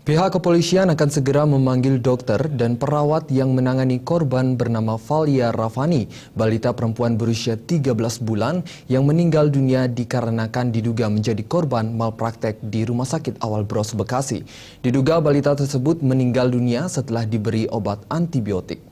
Pihak kepolisian akan segera memanggil dokter dan perawat yang menangani korban bernama Valia Rafani, balita perempuan berusia 13 bulan yang meninggal dunia dikarenakan diduga menjadi korban malpraktek di Rumah Sakit Awal Bros Bekasi. Diduga balita tersebut meninggal dunia setelah diberi obat antibiotik.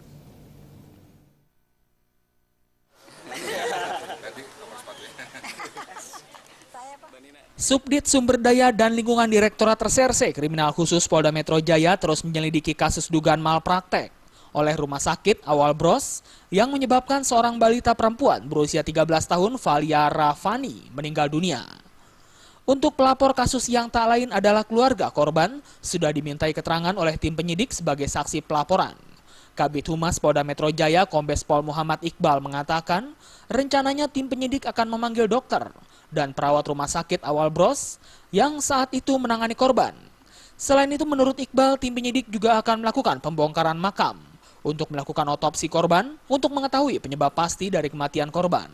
Subdit Sumber Daya dan Lingkungan Direktorat Reserse Kriminal Khusus Polda Metro Jaya terus menyelidiki kasus dugaan malpraktek oleh Rumah Sakit Awal Bros yang menyebabkan seorang balita perempuan berusia 13 tahun Valia Rafani meninggal dunia. Untuk pelapor kasus yang tak lain adalah keluarga korban sudah dimintai keterangan oleh tim penyidik sebagai saksi pelaporan. Kabid Humas Polda Metro Jaya Kombes Pol Muhammad Iqbal mengatakan rencananya tim penyidik akan memanggil dokter dan perawat Rumah Sakit Awal Bros yang saat itu menangani korban. Selain itu menurut Iqbal, tim penyidik juga akan melakukan pembongkaran makam untuk melakukan otopsi korban untuk mengetahui penyebab pasti dari kematian korban.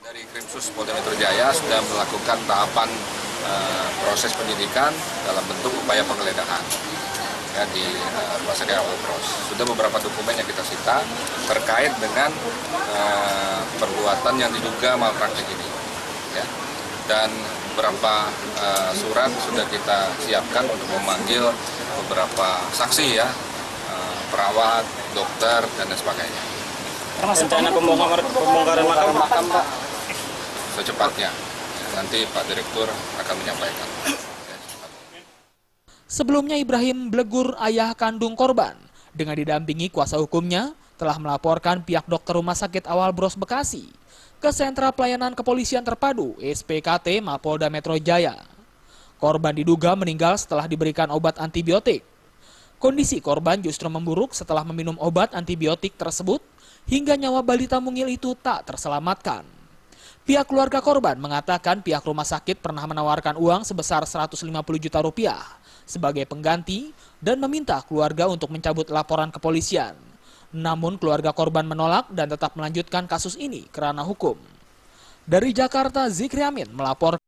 Dari Krimsus Polda Metro Jaya sudah melakukan tahapan proses penyidikan dalam bentuk upaya penggeledahan ya, di Rumah Sakit Awal Bros. Sudah beberapa dokumen yang kita sita terkait dengan perbuatan yang diduga malpraktik ini, ya. Dan beberapa surat sudah kita siapkan untuk memanggil beberapa saksi, ya, perawat, dokter, dan lain sebagainya. Rencana pembongkaran makam, Pak? Secepatnya, nanti Pak Direktur akan menyampaikan. Sebelumnya Ibrahim Blegur, ayah kandung korban, dengan didampingi kuasa hukumnya, telah melaporkan pihak dokter Rumah Sakit Awal Bros Bekasi ke Sentra Pelayanan Kepolisian Terpadu SPKT Mapolda Metro Jaya. Korban diduga meninggal setelah diberikan obat antibiotik. Kondisi korban justru memburuk setelah meminum obat antibiotik tersebut hingga nyawa balita mungil itu tak terselamatkan. Pihak keluarga korban mengatakan pihak rumah sakit pernah menawarkan uang sebesar 150 juta rupiah sebagai pengganti dan meminta keluarga untuk mencabut laporan kepolisian. Namun keluarga korban menolak dan tetap melanjutkan kasus ini kerana hukum. Dari Jakarta, Zikri Amin melapor.